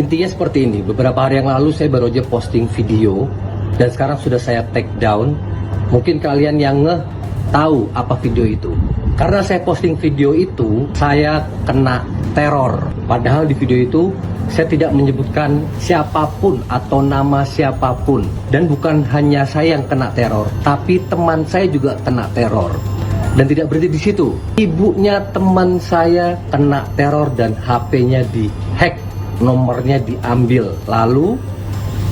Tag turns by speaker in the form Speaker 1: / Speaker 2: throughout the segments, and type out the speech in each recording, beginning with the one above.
Speaker 1: Intinya seperti ini, beberapa hari yang lalu saya baru aja posting video dan sekarang sudah saya take down. Mungkin kalian yang tahu apa video itu. Karena saya posting video itu, saya kena teror. Padahal di video itu saya tidak menyebutkan siapapun atau nama siapapun. Dan bukan hanya saya yang kena teror, tapi teman saya juga kena teror. Dan tidak berhenti di situ. Ibunya teman saya kena teror dan HP-nya dihack, nomornya diambil. Lalu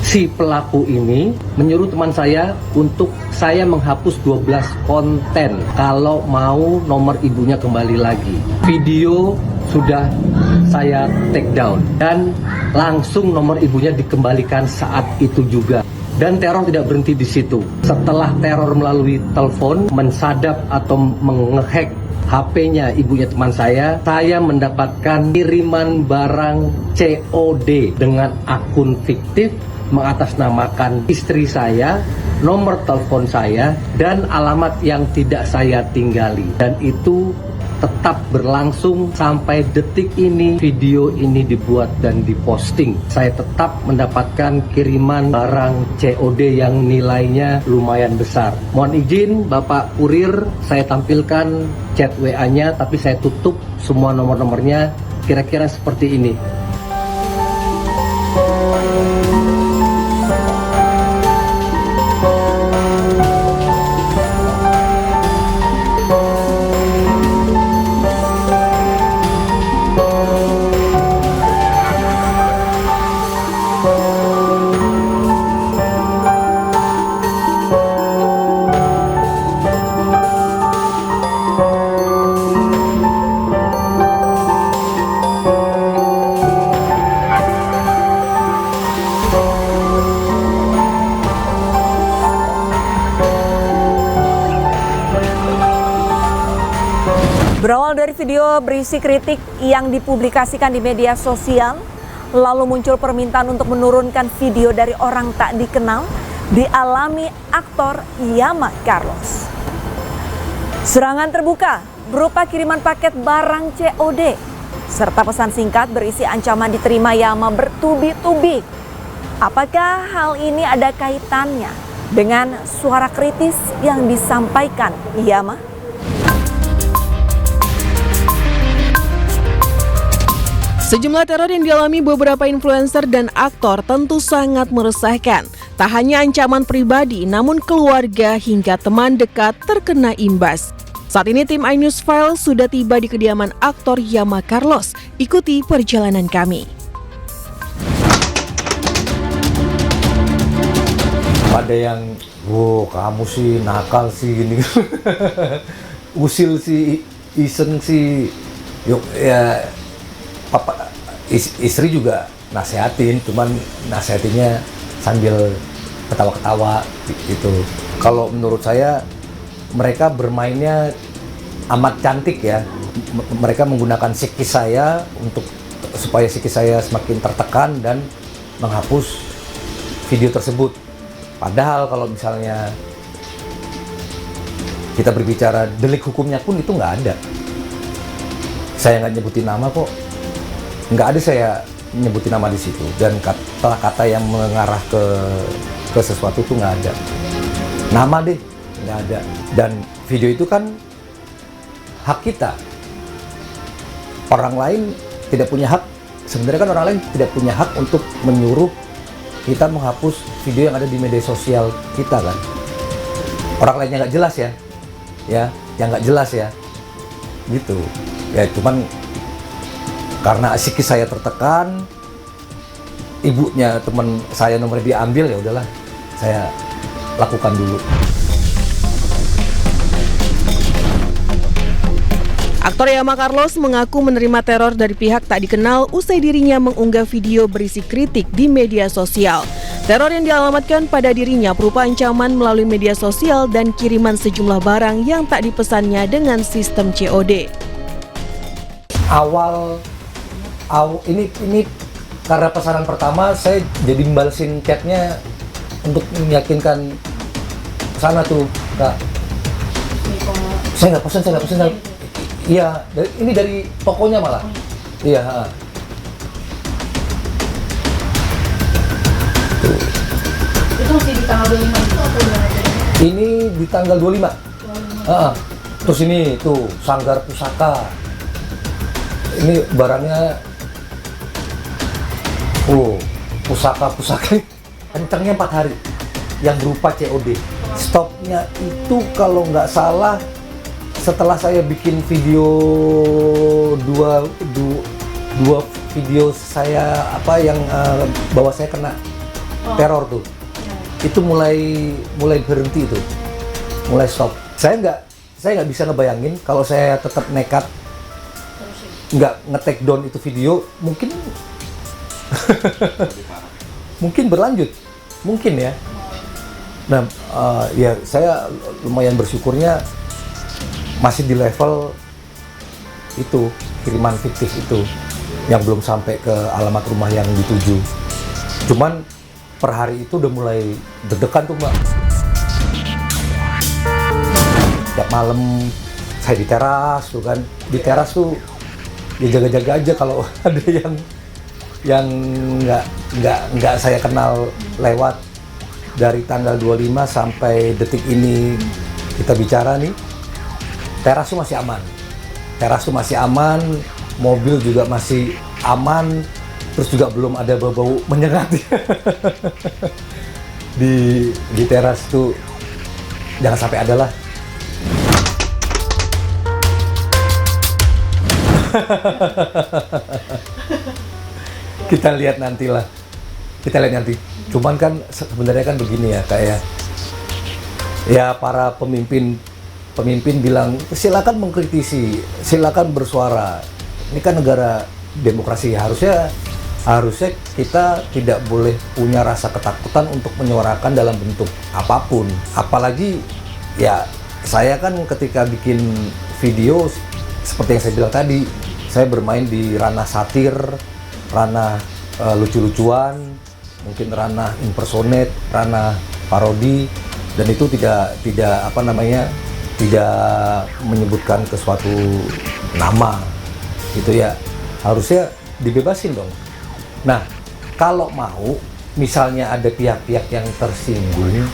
Speaker 1: si pelaku ini menyuruh teman saya untuk saya menghapus 12 konten kalau mau nomor ibunya kembali lagi. Video sudah saya take down dan langsung nomor ibunya dikembalikan saat itu juga. Dan teror tidak berhenti di situ. Setelah teror melalui telepon, mensadap atau menghack HP-nya ibunya teman saya mendapatkan kiriman barang COD dengan akun fiktif mengatasnamakan istri saya, nomor telepon saya, dan alamat yang tidak saya tinggali. Dan itu tetap berlangsung sampai detik ini video ini dibuat dan diposting. Saya tetap mendapatkan kiriman barang COD yang nilainya lumayan besar. Mohon izin Bapak Kurir, saya tampilkan chat WA-nya, tapi saya tutup semua nomor-nomornya. Kira-kira seperti ini.
Speaker 2: Berawal dari video berisi kritik yang dipublikasikan di media sosial, lalu muncul permintaan untuk menurunkan video dari orang tak dikenal, dialami aktor Yama Carlos. Serangan terbuka berupa kiriman paket barang COD, serta pesan singkat berisi ancaman diterima Yama bertubi-tubi. Apakah hal ini ada kaitannya dengan suara kritis yang disampaikan Yama?
Speaker 3: Sejumlah teror yang dialami beberapa influencer dan aktor tentu sangat meresahkan. Tak hanya ancaman pribadi, namun keluarga hingga teman dekat terkena imbas. Saat ini tim iNews File sudah tiba di kediaman aktor Yama Carlos. Ikuti perjalanan kami.
Speaker 4: Ada yang, wow kamu sih nakal sih gini, usil sih, iseng sih, yuk ya. Papa, istri juga nasehatin, cuman nasehatinnya sambil ketawa-ketawa gitu. Kalau menurut saya mereka bermainnya amat cantik ya. Mereka menggunakan psikis saya untuk supaya psikis saya semakin tertekan dan menghapus video tersebut. Padahal kalau misalnya kita berbicara delik hukumnya pun itu nggak ada. Saya nggak nyebutin nama kok. Nggak ada saya nyebutin nama di situ, dan kata-kata yang mengarah ke sesuatu itu nggak ada. Nama deh nggak ada. Dan video itu kan hak kita. Orang lain tidak punya hak. Sebenarnya kan orang lain tidak punya hak untuk menyuruh kita menghapus video yang ada di media sosial kita kan. Orang lainnya nggak jelas ya, yang nggak jelas ya, gitu. Ya cuman karena psikis saya tertekan, ibunya teman saya nomornya diambil, ya udahlah saya lakukan dulu.
Speaker 3: Aktor Yama Carlos mengaku menerima teror dari pihak tak dikenal usai dirinya mengunggah video berisi kritik di media sosial. Teror yang dialamatkan pada dirinya berupa ancaman melalui media sosial dan kiriman sejumlah barang yang tak dipesannya dengan sistem COD.
Speaker 4: Ini karena pesanan pertama, saya jadi membalesin chatnya untuk meyakinkan sana tuh Kak. Saya nggak pesan. Iya, ini dari tokonya malah. Iya.
Speaker 5: Itu masih di tanggal 25 itu atau udah ada?
Speaker 4: Ini di tanggal 25. Terus ini tuh Sanggar Pusaka. Ini barangnya pusaka kencangnya 4 hari yang berupa COD. Stopnya itu kalau nggak salah setelah saya bikin video dua video saya yang bahwa saya kena teror tuh, itu mulai berhenti itu, mulai stop. Saya nggak bisa ngebayangin kalau saya tetap nekat nggak nge-take down itu video, mungkin mungkin berlanjut, mungkin ya. Nah, ya saya lumayan bersyukurnya masih di level itu, kiriman fiktif itu yang belum sampai ke alamat rumah yang dituju. Cuman per hari itu udah mulai deg-degan tuh, Mbak. Tiap malam saya di teras tuh kan, di teras tuh ya jaga-jaga aja kalau ada yang nggak saya kenal lewat. Dari tanggal 25 sampai detik ini kita bicara nih, teras tuh masih aman. Teras tuh masih aman, mobil juga masih aman, terus juga belum ada bau-bau menyengat di teras tuh, jangan sampai ada lah. Kita lihat nanti lah. Kita lihat nanti. Cuman kan sebenarnya kan begini ya, kayak ya para pemimpin bilang silakan mengkritisi, silakan bersuara. Ini kan negara demokrasi, harusnya kita tidak boleh punya rasa ketakutan untuk menyuarakan dalam bentuk apapun. Apalagi ya saya kan ketika bikin video seperti yang saya bilang tadi, saya bermain di ranah satir, ranah lucu-lucuan, mungkin ranah impersonate, ranah parodi, dan itu tidak menyebutkan ke suatu nama gitu ya, harusnya dibebasin dong. Nah, kalau mau misalnya ada pihak-pihak yang tersinggung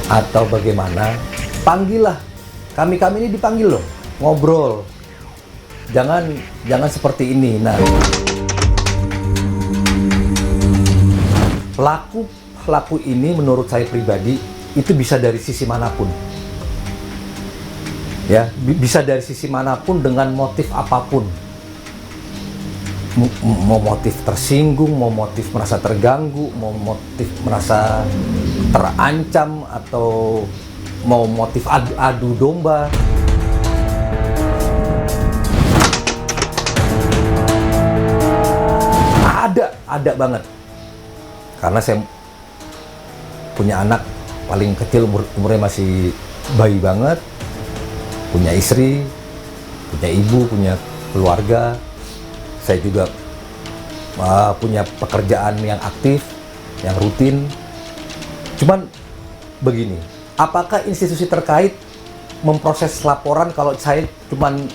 Speaker 4: atau bagaimana, panggillah kami ini, dipanggil loh, ngobrol, jangan seperti ini. Nah, pelaku ini menurut saya pribadi itu bisa dari sisi manapun, ya, bisa dari sisi manapun dengan motif apapun, mau motif tersinggung, mau motif merasa terganggu, mau motif merasa terancam, atau mau motif adu domba. Ada banget. Karena saya punya anak paling kecil, umurnya masih bayi banget, punya istri, punya ibu, punya keluarga. Saya juga punya pekerjaan yang aktif, yang rutin. Cuman begini, apakah institusi terkait memproses laporan kalau saya cuman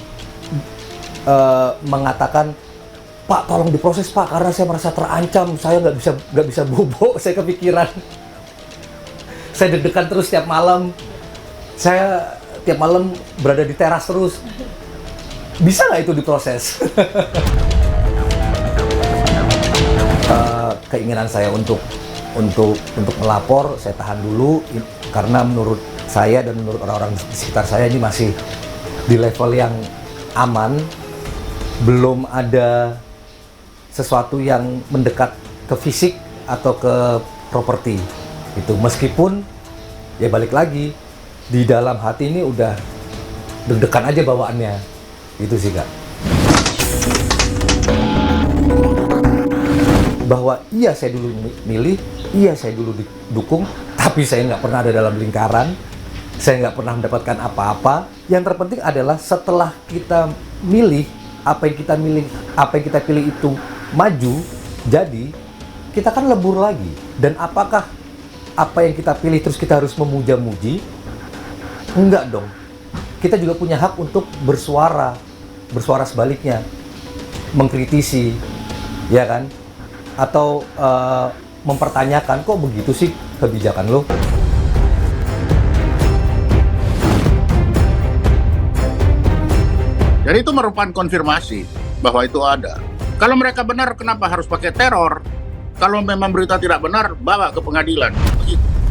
Speaker 4: mengatakan, Pak, tolong diproses Pak, karena saya merasa terancam, saya nggak bisa bobo, saya kepikiran, saya deg-degan terus tiap malam, saya tiap malam berada di teras terus, bisa nggak itu diproses? Keinginan saya untuk melapor, saya tahan dulu, karena menurut saya dan menurut orang-orang di sekitar saya ini masih di level yang aman, belum ada sesuatu yang mendekat ke fisik atau ke properti itu. Meskipun ya balik lagi, di dalam hati ini udah deg-degan aja bawaannya, itu sih Kak. Bahwa iya saya dulu milih, iya saya dulu didukung, tapi saya nggak pernah ada dalam lingkaran, saya nggak pernah mendapatkan apa-apa. Yang terpenting adalah setelah kita milih, apa yang kita pilih itu maju, jadi kita kan lebur lagi. Dan apakah apa yang kita pilih terus kita harus memuja-muji? Enggak dong. Kita juga punya hak untuk bersuara sebaliknya, mengkritisi, ya kan? Atau mempertanyakan, kok begitu sih kebijakan lo.
Speaker 6: Jadi itu merupakan konfirmasi bahwa itu ada. Kalau mereka benar, kenapa harus pakai teror? Kalau memang berita tidak benar, bawa ke pengadilan. Begitu.